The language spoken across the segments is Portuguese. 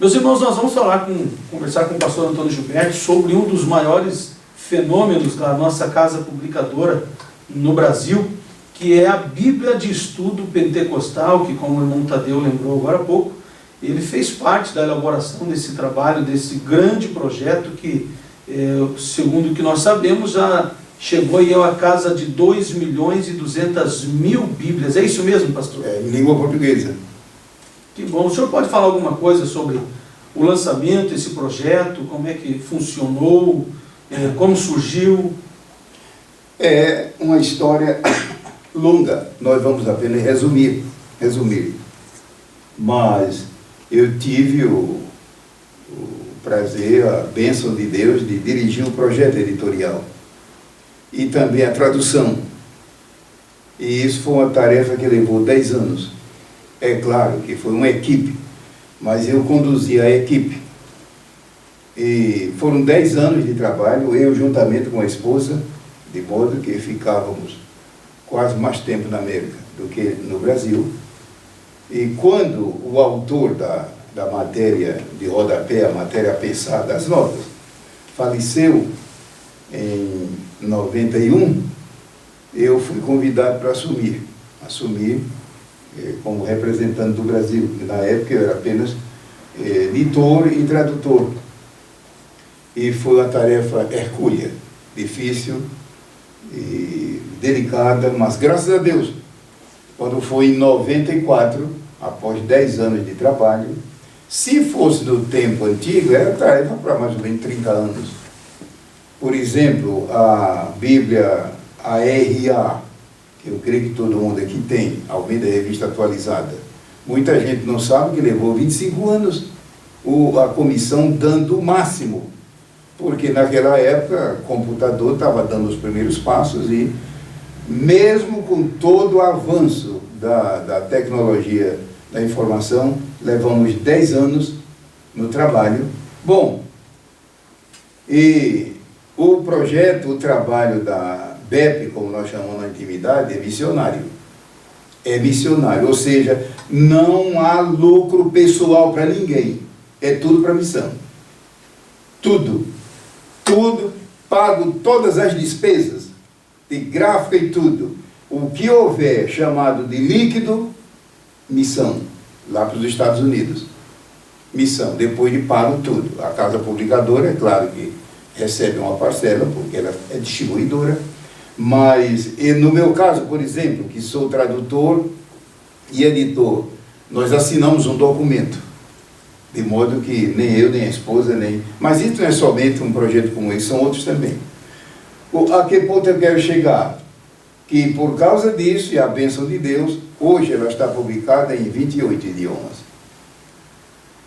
Meus irmãos, nós vamos conversar com o pastor Antônio Gilberto sobre um dos maiores fenômenos da nossa casa publicadora no Brasil, que é a Bíblia de Estudo Pentecostal, que, como o irmão Tadeu lembrou agora há pouco, ele fez parte da elaboração desse trabalho, desse grande projeto que, segundo o que nós sabemos, já chegou aí a casa de 2.200.000 Bíblias. É isso mesmo, pastor? Em língua portuguesa. Que bom. O senhor pode falar alguma coisa sobre o lançamento, esse projeto, como é que funcionou, como surgiu? É uma história longa, nós vamos apenas resumir. Mas eu tive o prazer, a bênção de Deus de dirigir o projeto editorial e também a tradução. E isso foi uma tarefa que levou 10 anos. É claro que foi uma equipe, mas eu conduzi a equipe. E foram 10 anos de trabalho, eu juntamente com a esposa, de modo que ficávamos quase mais tempo na América do que no Brasil. E quando o autor da matéria de rodapé, a matéria pensada, das notas, faleceu em 91, eu fui convidado para assumir como representante do Brasil. Na época eu era apenas editor e tradutor. E foi uma tarefa hercúlea, difícil e delicada, mas graças a Deus, quando foi em 94, após 10 anos de trabalho, se fosse no tempo antigo, era tarefa para mais ou menos 30 anos. Por exemplo, a Bíblia ARA, que eu creio que todo mundo aqui tem, Almeida Revista Atualizada. Muita gente não sabe que levou 25 anos a comissão dando o máximo, porque naquela época o computador estava dando os primeiros passos e mesmo com todo o avanço da tecnologia da informação, levamos 10 anos no trabalho. Bom, e o projeto, o trabalho da BEP, como nós chamamos na intimidade, é missionário. É missionário, ou seja, não há lucro pessoal para ninguém. É tudo para missão. Tudo, pago todas as despesas, de gráfica e tudo. O que houver chamado de líquido, missão, lá para os Estados Unidos. Missão, depois de pago tudo. A casa publicadora, é claro que recebe uma parcela, porque ela é distribuidora, mas no meu caso, por exemplo, que sou tradutor e editor, nós assinamos um documento, de modo que nem eu, nem a esposa, nem... Mas isso não é somente um projeto como esse, são outros também. A que ponto eu quero chegar? Que por causa disso, e a bênção de Deus, hoje ela está publicada em 28 idiomas.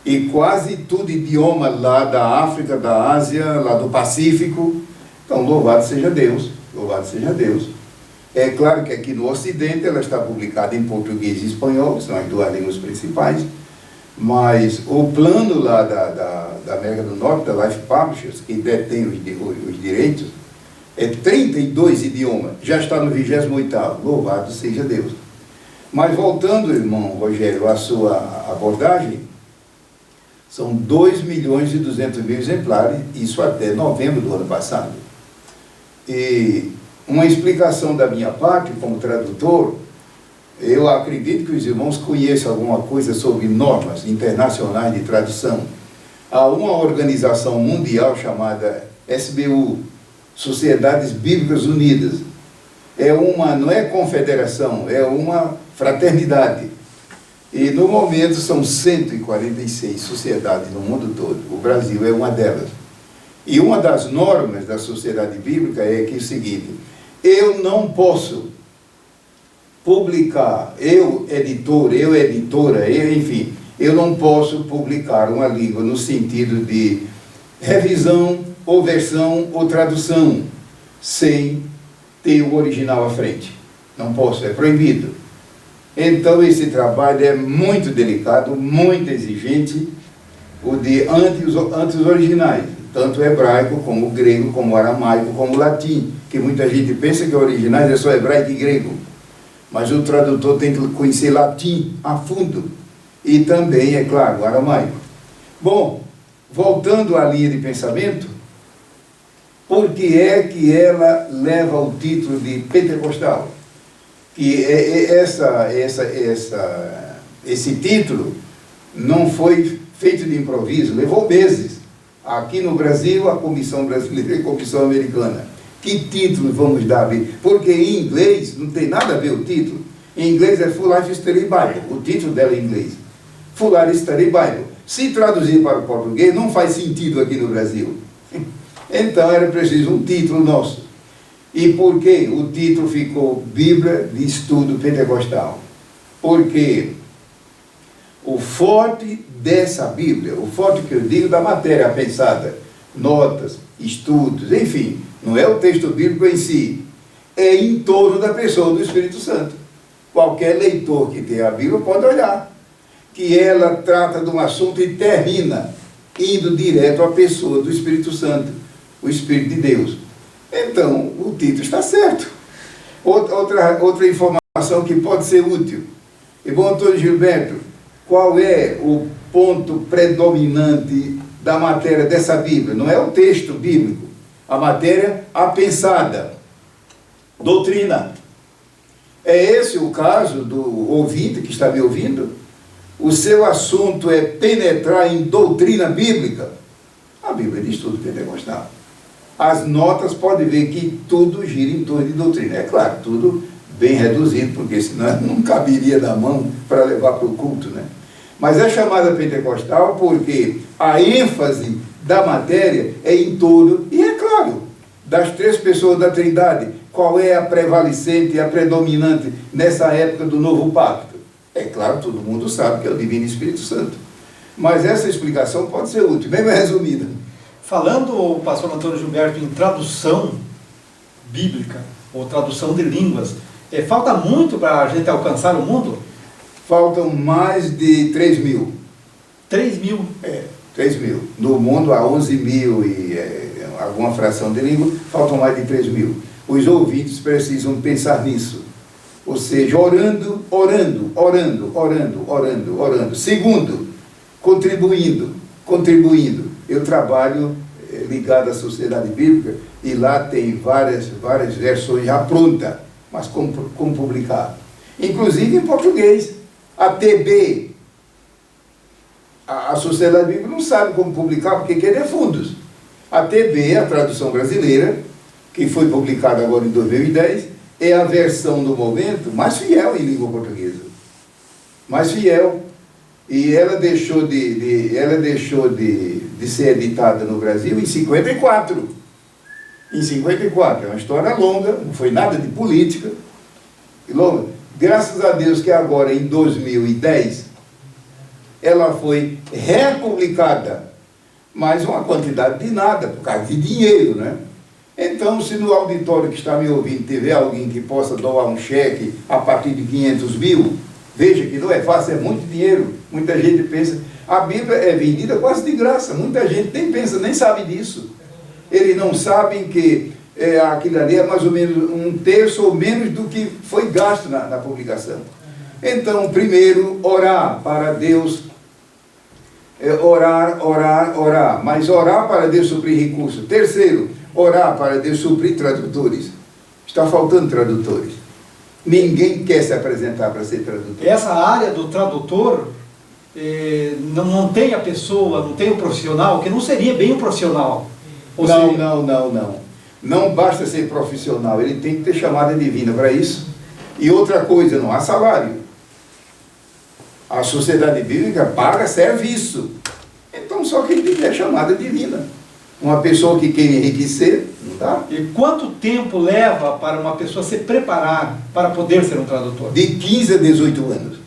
E quase tudo idioma lá da África, da Ásia, lá do Pacífico. Então, louvado seja Deus, louvado seja Deus. É claro que aqui no Ocidente ela está publicada em português e espanhol, que são as duas línguas principais, mas o plano lá da América do Norte, da Life Publishers, que detém os direitos, é 32 idiomas, já está no 28º, louvado seja Deus. Mas voltando, irmão Rogério, à sua abordagem, são 2.200.000 exemplares, isso até novembro do ano passado. E uma explicação da minha parte, como tradutor, eu acredito que os irmãos conheçam alguma coisa sobre normas internacionais de tradução. Há uma organização mundial chamada SBU, Sociedades Bíblicas Unidas. Não é confederação, é uma fraternidade. E no momento são 146 sociedades no mundo todo. O Brasil é uma delas. E uma das normas da sociedade bíblica é que é o seguinte: eu não posso publicar, eu editora, enfim, eu não posso publicar uma língua no sentido de revisão, ou versão, ou tradução, sem ter o original à frente. Não posso, é proibido. Então esse trabalho é muito delicado, muito exigente, ante os originais, tanto o hebraico, como o grego, como o aramaico, como o latim, que muita gente pensa que originais é só hebraico e grego. Mas o tradutor tem que conhecer latim a fundo. E também, é claro, o aramaico. Bom, voltando à linha de pensamento, por que é que ela leva o título de pentecostal? Que esse título não foi feito de improviso, levou meses. Aqui no Brasil, a Comissão Brasileira e a Comissão Americana. Que título vamos dar? Porque em inglês não tem nada a ver o título. Em inglês é Full Life Study Bible. O título dela é em inglês. Full Life Study Bible. Se traduzir para o português, não faz sentido aqui no Brasil. Então era preciso um título nosso. E por que o título ficou Bíblia de Estudo Pentecostal? Porque o forte dessa Bíblia, o forte que eu digo da matéria pensada, notas, estudos, enfim, não é o texto bíblico em si, é em torno da pessoa do Espírito Santo. Qualquer leitor que tenha a Bíblia pode olhar, que ela trata de um assunto e termina indo direto à pessoa do Espírito Santo, o Espírito de Deus. Então, o título está certo. Outra informação que pode ser útil. Irmão Antônio Gilberto, qual é o ponto predominante da matéria dessa Bíblia? Não é o texto bíblico, a matéria apensada, doutrina. É esse o caso do ouvinte que está me ouvindo? O seu assunto é penetrar em doutrina bíblica? A Bíblia diz tudo pentecostal. As notas podem ver que tudo gira em torno de doutrina. É claro, tudo bem reduzido, porque senão não caberia na mão para levar para o culto, né? Mas é chamada pentecostal porque a ênfase da matéria é em torno, e é claro, das três pessoas da Trindade, qual é a prevalecente e a predominante nessa época do novo pacto? É claro, todo mundo sabe que é o Divino Espírito Santo. Mas essa explicação pode ser útil, bem mais resumida. Falando, pastor Antônio Gilberto, em tradução bíblica, ou tradução de línguas, falta muito para a gente alcançar o mundo? Faltam mais de 3 mil. 3 mil? 3 mil. No mundo há 11 mil e alguma fração de língua, faltam mais de 3 mil. Os ouvintes precisam pensar nisso. Ou seja, orando. Segundo, contribuindo. Eu trabalho ligado à Sociedade Bíblica e lá tem várias versões já prontas, mas como publicar. Inclusive em português. A TB, a Sociedade Bíblica não sabe como publicar porque quer fundos. A TB, a tradução brasileira, que foi publicada agora em 2010, é a versão do momento mais fiel em língua portuguesa. Mais fiel. E ela deixou de ser editada no Brasil em 54. Em 54. É uma história longa, não foi nada de política. E longa. Graças a Deus que agora, em 2010, ela foi republicada. Mas uma quantidade de nada, por causa de dinheiro, né? Então, se no auditório que está me ouvindo tiver alguém que possa doar um cheque a partir de 500 mil, veja que não é fácil, é muito dinheiro. Muita gente pensa, a Bíblia é vendida quase de graça, muita gente nem pensa, nem sabe disso. Eles não sabem que aquilo ali é mais ou menos 1/3 ou menos do que foi gasto na publicação. Então, primeiro, orar para Deus, orar, mas orar para Deus suprir recursos. Terceiro, orar para Deus suprir tradutores. Está faltando tradutores. Ninguém quer se apresentar para ser tradutor. Essa área do tradutor, não tem a pessoa, não tem o profissional, que não seria bem um profissional. Não. Não basta ser profissional, ele tem que ter chamada divina para isso. E outra coisa, não há salário. A Sociedade Bíblica paga serviço. Então só quem tiver chamada divina. Uma pessoa que quer enriquecer, não dá. E quanto tempo leva para uma pessoa se preparar para poder ser um tradutor? De 15 a 18 anos.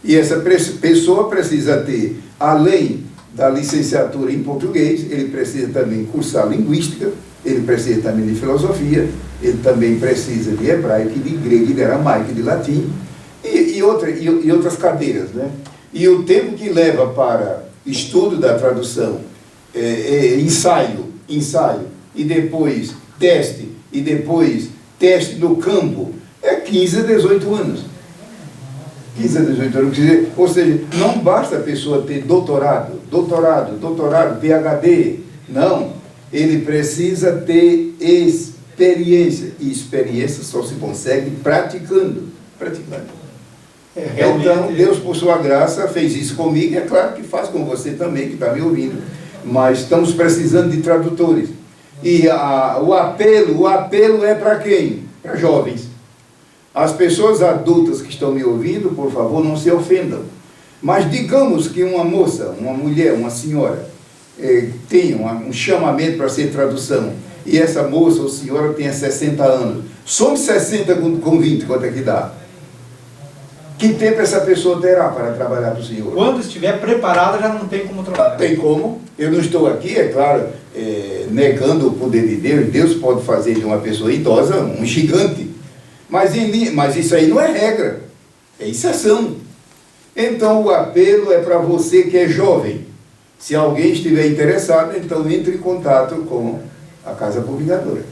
E essa pessoa precisa ter, além da licenciatura em português, ele precisa também cursar linguística, ele precisa também de filosofia, ele também precisa de hebraico, de grego, de aramaico, de latim, e outras cadeiras, né? E o tempo que leva para estudo da tradução, ensaio, e depois teste no campo, é 15 a 18 anos. 15 a 18 anos. Ou seja, não basta a pessoa ter doutorado, PhD. Não. Ele precisa ter experiência. E experiência só se consegue praticando. Então, Deus, por sua graça, fez isso comigo. É claro que faz com você também, que está me ouvindo. Mas estamos precisando de tradutores. E o apelo é para quem? Para jovens. As pessoas adultas que estão me ouvindo, por favor, não se ofendam. Mas digamos que uma moça, uma mulher, uma senhora, tem um chamamento para ser tradução, e essa moça ou senhora tenha 60 anos. Some 60 com 20, quanto é que dá? Que tempo essa pessoa terá para trabalhar para o Senhor? Quando estiver preparada, já não tem como trabalhar. Não tem como. Eu não estou aqui, é claro, negando o poder de Deus. Deus pode fazer de uma pessoa idosa um gigante. Mas isso aí não é regra, é exceção. Então o apelo é para você que é jovem. Se alguém estiver interessado, então entre em contato com a Casa Publicadora.